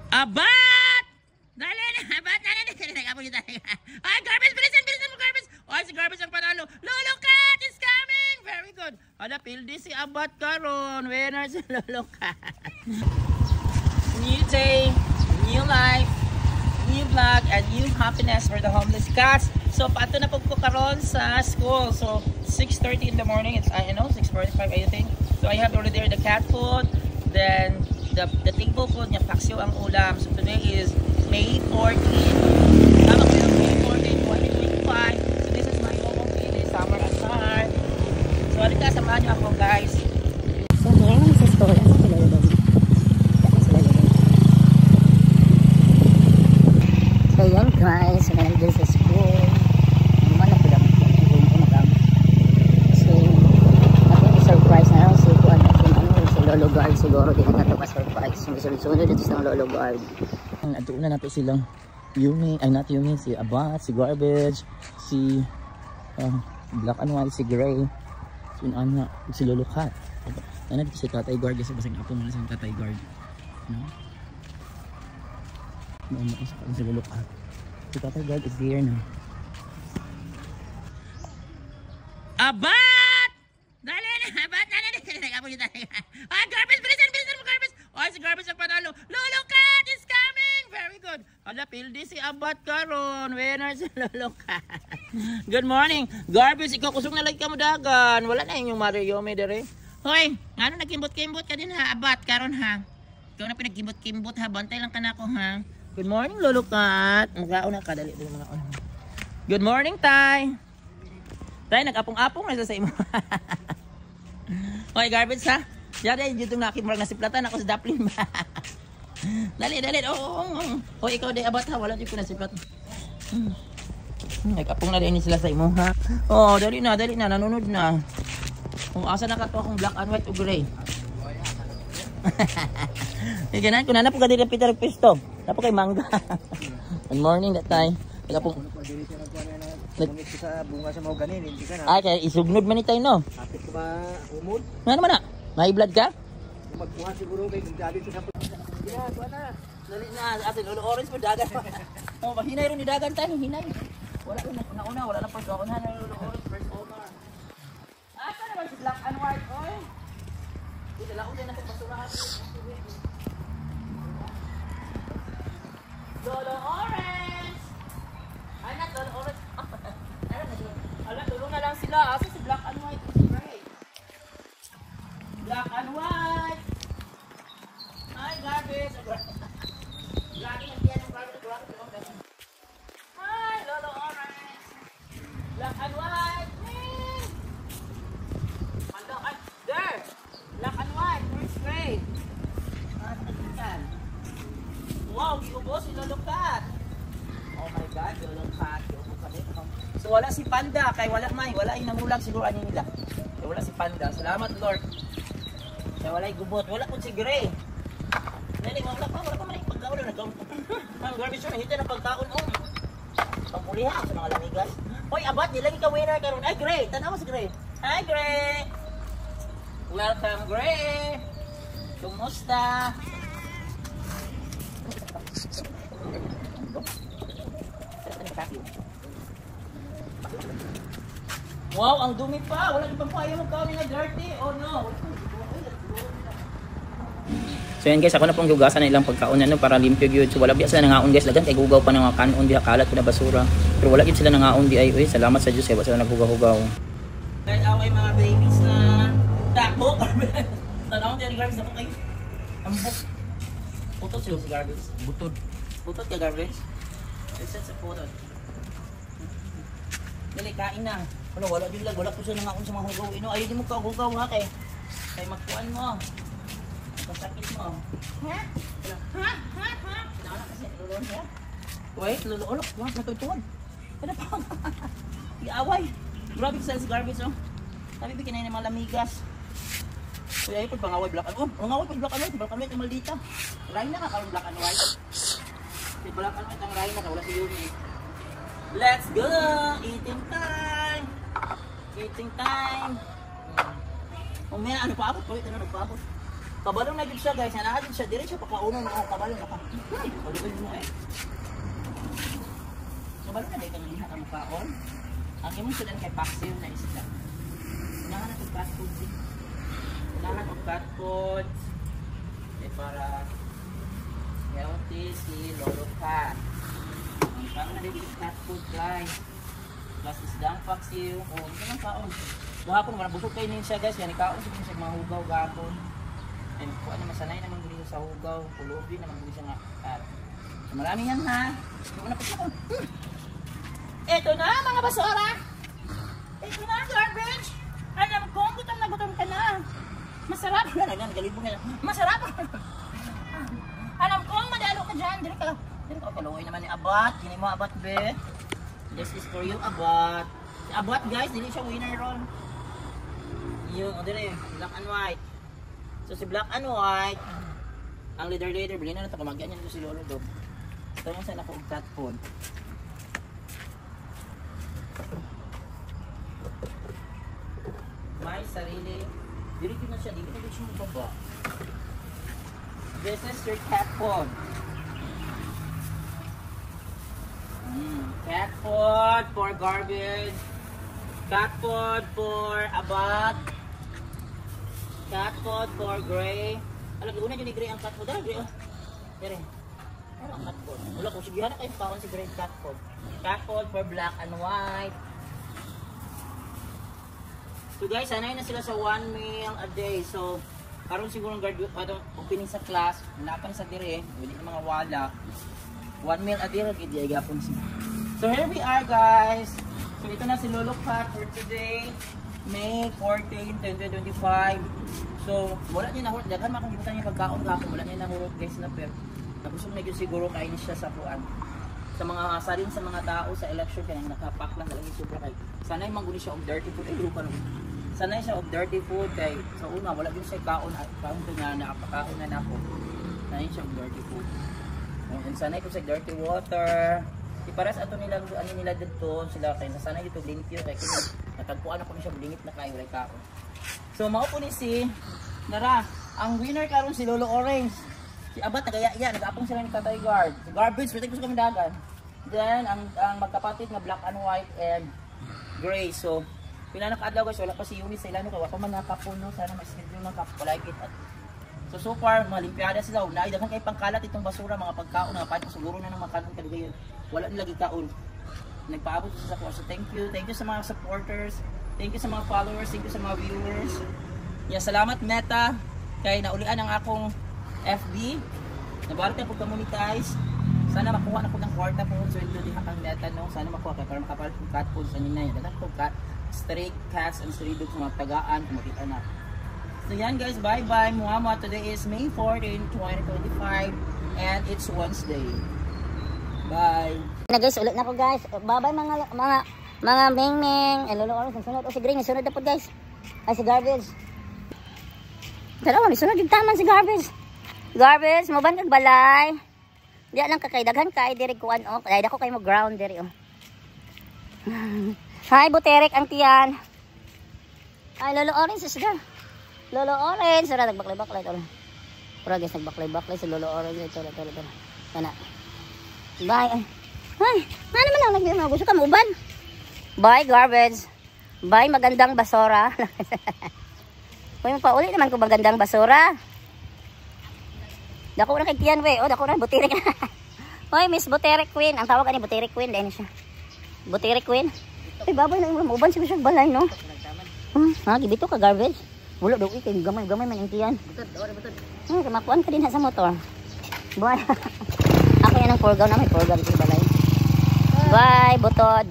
Abat! Dali na! Abat! Dali na! Ay, garbage! Bilisan mo, garbage! Ay, si garbage ang panalo. Lolo Cat is coming! Very good. Ada, pildi si Abat karon. Winner si Lolo Cat. New day, new life, new vlog, and new happiness for the homeless cats. So, pato na po ko karon sa school. So, 6:30 in the morning. It's, 6:45 I think. So, I have already there the cat food. Then, the table food niya, paksyo ang ulam. So, today is May 14. Tama ko yung May 14, 2025. So, this is my home feeling, summer at heart. So, halika, samahan niyo ako, guys. So, ngayon sa school, sa Lolo. So, yan guys, nandun sa school. Naman na pala so, ako surprise na lang si Juan at si Lolo Guard siguro din na ito ka-surprise. Sunod-sunod dito sa Lolo Guard. Natuon na natin silang Yumi, ay not Yumi, si Abat, si Garbage, si Black and White, si Gray, si Lolo Cat. Ano dito si Tatay Guard, kasi basang ako muna si Tatay Guard. Si Lolo Cat. Si Tatay Guard is here na. Abat! Dali na! Abat! Dali na! Ay, Garbage! Bilisan mo, Garbage! Ay, si Garbage ang panalo. Lolo Cat is coming! Very good. Ala, pildi si Abat karon. Winner si Lolo Cat. Good morning. Garbage, ikaw kusog na like ka mo dagan. Wala na yung Mario may dere. Hoy, ano nagkimbot-kimbot ka din ha, Abat karon ha. Ikaw na pinagkimbot-kimbot ha. Bantay lang ka na ako ha. Good morning, Lolo Cat. Mag-auna ka, dali mga on. Good morning, Tay. Tay, nag-apong-apong na sa imo. Hoy, Garbage ha. Diyan dito nakimurag na siplatan ako sa Daplin ba. Dali. Oo. Hoy, ikaw di Abat ha, wala di ko na siplat. Nag-apong na din sila sa imo ha. Oh, dali na, nanunod na. Kung asa na ka to akong black and white o gray. Ganan ko na po ka din Peter Pisto. Napo kay mangga. Good morning that time. Nagapong sa bunga sa mahogani, hindi ka na. Ay, kaya isugnod man itay no. Kapit ka ba umod? Ano man na? May blood ka? Magkuha siguro kay kung gabi sa kapit. Yeah, kuha na. Dali na, ate, Lolo Orange pa dagan pa. Oh, mahinay ron ni dagan tayo, hinay. Wala na, wala na pa sa na Lolo Orange first owner. Asa naman si Black and White, oy? Dito lang ulit na pagbasurahan. Lolo Orange! Ay, not Lolo Orange. Ala, tulong na lang sila. Asa si Black and White? Black and White! Hi, Garbage! Lagi ang tiyan ng Garbage. Hi, Lolo Orange! Black and White! Hello, there! Black and White, where's Gray? Wow, giubo si Lolo Cat! Oh my God, Lolo Cat! So wala si Panda, kay wala yung nangulag siguro ano nila. So, wala si Panda, salamat Lord. Kaya wala yung gubot, wala po si Gray. Nani, wala pa maraming pagkaon na nagkaon. Ang Garbage yun, hindi na pagkaon pangpuliha sa mga lamigas. Hoy, Abat, nilagi ka winner karon. Ay, Gray, tanawa si Gray. Hi, Gray! Welcome, Gray! Kumusta? Wow, ang dumi pa. Wala pa po ayaw magkawin na dirty. Oh no. So yan guys, ako na pong hugasan na ilang pagkaon para limpyo gyud. So wala biya sila nangaon guys, dagan kay gugaw pa ng mga kanon di kalat ko na basura. Pero wala gyud sila nangaon di ay. Salamat sa Dios kay wala sila naghugaw-hugaw. Guys, away mga babies na takbo. Tanaw di Garbage na kay ambok. Putot si Garbage. Putot ka Garbage. Set sa putot. Dali kain na. Wala din lang, wala po siya nangaon sa mga hugaw. Ayaw di mo ka hugaw ha kay magkuhan mo. Masakit mo. Ha? Kinala kasi lulon niya. Wait, lulon. Wala, natutuwad. Ano pa? Iaway. Grabe sa Garbage oh. Sabi bikin na mga lamigas. Kaya ayun pag pangaway black and white. Pangaway pag black and white. Black and white ang maldita. Rain na ka karoon black and white. Si black and white ang rain na ka. Wala si Yumi. Let's go! Eating time! Eating time! Oh man, ano pa abot? Pwede na nagpaabot. Kabalo na gid siya guys. Ana gid siya dire siya pakauno na kabalo na ka. Kabalo mo eh. Kabalo na dai kanang diha ang kaon. Ang imong sudan kay paksiw na isda. Unahan na ug cat food. Unahan og cat food. Para healthy si Lolo Cat. Ang kaon na dai cat food guys. Plus isdang paksiw. Oh, ito lang kaon. Gahapon wala busog kay nin siya guys. Yan ikaon siya mahugaw gahapon. And kung ano masanay naman dito sa hugaw, pulubi naman dito siya nga. Marami yan ha. Ito na mga basura. Ito na garbage. Alam ko, gutom na gutom ka na. Masarap. Galibong nga. Masarap. Alam ko, madalo ka dyan. Dito ka. Kaluoy naman ni Abat. Kini mo Abat, be. This is for you, Abat. Si Abat guys, dili siya winner ron. Yung, o dili, black and white. So si black and white, ang leader, bilhin na ito, kumagyan niya nito si Lolo Dog. Ito mo sana kong cat food. May sarili, dirito na siya, dito na siya mababa. This is your cat food. Cat food for garbage. Cat food for Abat. Cat food for gray. Alam ko na yun ni gray ang cat food. Dara gray oh. Dere. Ano ang cat food? Wala ko sigihan na kayo paon si gray cat food. Cat food for black and white. So guys, sanay na sila sa 1 meal a day. So karon siguro graduate opening sa class, napan sa dire, wala na mga wala. 1 meal a day ra gid gapon sila. So here we are guys. So ito na si Lolo Cat for today. May 14, 2025. So, wala niya nahurot. Daghan makalimutan niya pagkaon ka. Wala niya nahurot guys na pero. Nabusog na yun siguro kain siya sa puan. Sa mga asarin sa mga tao sa election kaya nakapak lang lang yung sobra kay. Sanay mangguni siya og dirty food. Ay, lupa naman. Sanay siya og dirty food kay sa una wala din siya kaon. Kaon ko niya na apakaon na nako. Sanay siya og dirty food. And sanay ko sa dirty water. Para sa ato nila ano nila dito sila kay nasanay dito limpyo kay kini natagpuan ako ni siya blingit na kay walay kao. So mao po ni si Nara, ang winner karon si Lolo Orange. Si Abat nagaya-iya nag-apong sila ni Tatay Guard. Si Garbage pero gusto kami dagan. Then ang magkapatid na black and white and gray. So pila na kaadlaw guys wala pa si Yumi sa ilano kay wa pa man nakapuno sana ma-schedule na kapulay kit. So far mga limpyada sila unay daghan kay pangkalat itong basura mga pagkaon nga pa siguro na nang makanon kadigayon. Wala nila gikaon. Nagpaabot sa ako. So thank you sa mga supporters. Thank you sa mga followers. Thank you sa mga viewers. Yeah, salamat Meta. Kaya naulian ang akong FB. Nabalit na po ka-monetize. Sana makuha na po ng kwarta po. So ito di hakang Meta no. Sana makuha ka para makapalit yung cat food sa nina. Dagat po cat. Stray cats and stray dogs mga tagaan. Kumakita na. So yan guys. Bye bye. Muhammad. Today is May 14, 2025. And it's Wednesday. Bye. Na guys, ulit na po guys. Bye-bye mga meng-meng. Lolo Orange, sunod. O si Green, sunod na po guys. Ay si Garbage. Dalawa, sunod yung taman si Garbage. Garbage, maban kag balay. Diya lang kakaidaghan kay diri kuan o. Kaya dako kay mo ground diri o. Hi Buterek ang tiyan. Ay Lolo Orange sila. Lolo Orange, sira nagbaklay-baklay to. Pura guys, nagbaklay-baklay si Lolo Orange. Ito. Kana. Bye. Ay, naman lang nagbiyo gusto ka uban. Bye Garbage. Bye magandang basura. Hoy pauli naman ko magandang basura. Dako na kay tiyan we. O dako na Buterek. Hoy Miss Buterek Queen. Ang tawag ani Buterek Queen din siya. Buterek Queen. Ay baboy na uban siya balay no. Ha gibito ka Garbage. Wala daw kay gamay man ang tiyan. Butod. Kamakuan ka din sa motor. Bye. Ako yan ang forgaw na may forgaw dito balay. Bye, butod.